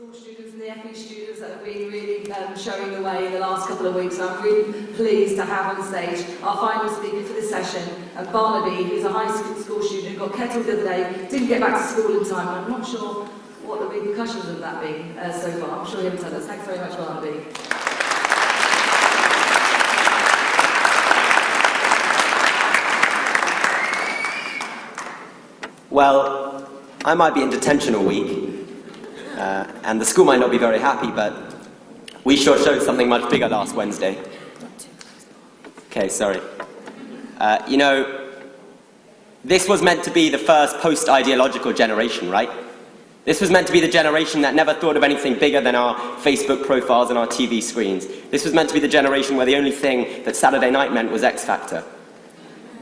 school students and the FE students that have been really showing the way in the last couple of weeks. I'm really pleased to have on stage our final speaker for this session, Barnaby, who's a high school student who got kettled the other day, didn't get back to school in time. I'm not sure what the repercussions of that been so far. I'm sure he'll tell us. Thanks very much, Barnaby. Well, I might be in detention all week, and the school might not be very happy, but we sure showed something much bigger last Wednesday. Okay, sorry. You know, this was meant to be the first post-ideological generation, right? This was meant to be the generation that never thought of anything bigger than our Facebook profiles and our TV screens. This was meant to be the generation where the only thing that Saturday night meant was X Factor.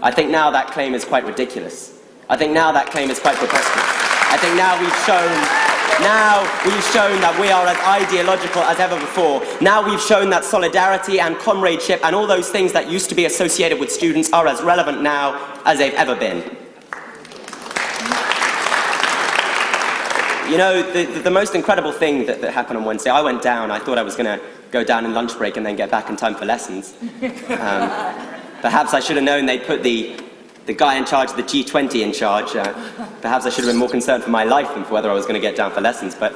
I think now that claim is quite ridiculous. I think now that claim is quite preposterous. I think now we've shown that we are as ideological as ever before. Now we've shown that solidarity and comradeship and all those things that used to be associated with students are as relevant now as they've ever been. You know, the most incredible thing that happened on Wednesday, I went down, I thought I was going to go down in lunch break and then get back in time for lessons. Perhaps I should have known they'd put the guy in charge of the G20 in charge. Perhaps I should have been more concerned for my life than for whether I was going to get down for lessons. But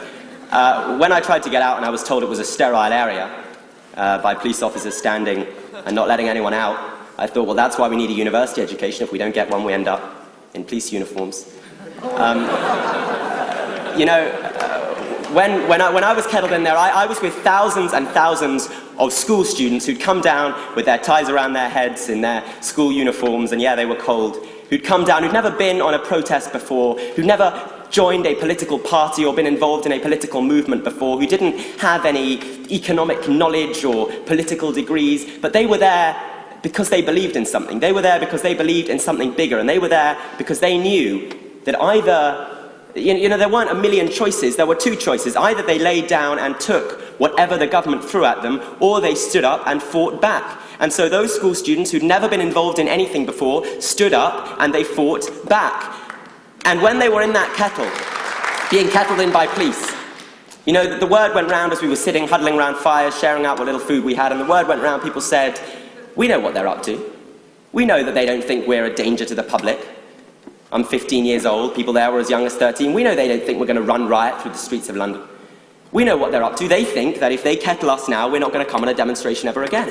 when I tried to get out and I was told it was a sterile area by police officers standing and not letting anyone out, I thought, well, that's why we need a university education. If we don't get one, we end up in police uniforms. You know, when I was kettled in there, I was with thousands and thousands of school students who'd come down with their ties around their heads in their school uniforms, and yeah, they were cold, who'd come down, who'd never been on a protest before, who'd never joined a political party or been involved in a political movement before, who didn't have any economic knowledge or political degrees, but they were there because they believed in something. They were there because they believed in something bigger, and they were there because they knew that either, you know, there weren't a million choices, there were two choices. Either they laid down and took whatever the government threw at them, or they stood up and fought back. And so those school students who'd never been involved in anything before stood up and they fought back. And when they were in that kettle, being kettled in by police, you know, the word went round as we were sitting, huddling around fires, sharing out what little food we had, and the word went round, people said, we know what they're up to. We know that they don't think we're a danger to the public. I'm 15 years old, people there were as young as 13. We know they don't think we're going to run riot through the streets of London. We know what they're up to. They think that if they kettle us now, we're not going to come on a demonstration ever again.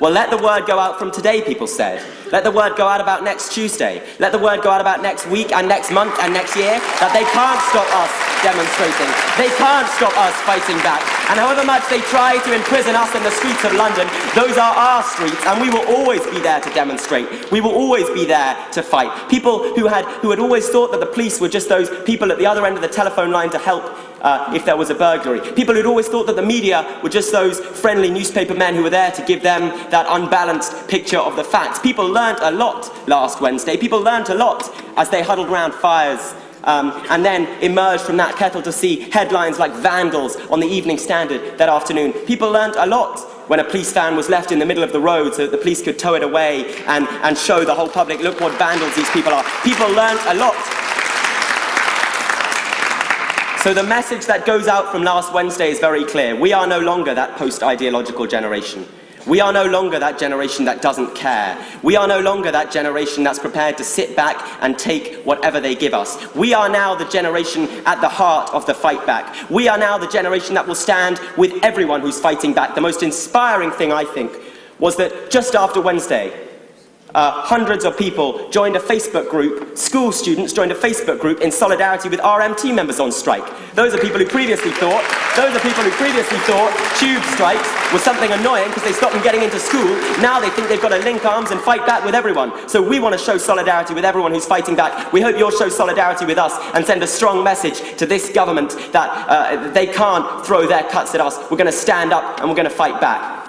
Well, let the word go out from today, people said. Let the word go out about next Tuesday. Let the word go out about next week and next month and next year that they can't stop us demonstrating. They can't stop us fighting back. And however much they try to imprison us in the streets of London, those are our streets, and we will always be there to demonstrate. We will always be there to fight. People who had always thought that the police were just those people at the other end of the telephone line to help if there was a burglary. People who'd always thought that the media were just those friendly newspaper men who were there to give them that unbalanced picture of the facts. People learnt a lot last Wednesday. People learnt a lot as they huddled around fires and then emerged from that kettle to see headlines like vandals on the Evening Standard that afternoon. People learnt a lot when a police van was left in the middle of the road so that the police could tow it away and show the whole public, look what vandals these people are. People learnt a lot. So the message that goes out from last Wednesday is very clear. We are no longer that post-ideological generation. We are no longer that generation that doesn't care. We are no longer that generation that's prepared to sit back and take whatever they give us. We are now the generation at the heart of the fight back. We are now the generation that will stand with everyone who's fighting back. The most inspiring thing, I think, was that just after Wednesday, hundreds of people joined a Facebook group, school students joined a Facebook group in solidarity with RMT members on strike. Those are people who previously thought tube strikes was something annoying because they stopped them getting into school. Now they think they've got to link arms and fight back with everyone. So we want to show solidarity with everyone who's fighting back. We hope you'll show solidarity with us and send a strong message to this government that they can't throw their cuts at us. We're going to stand up and we're going to fight back.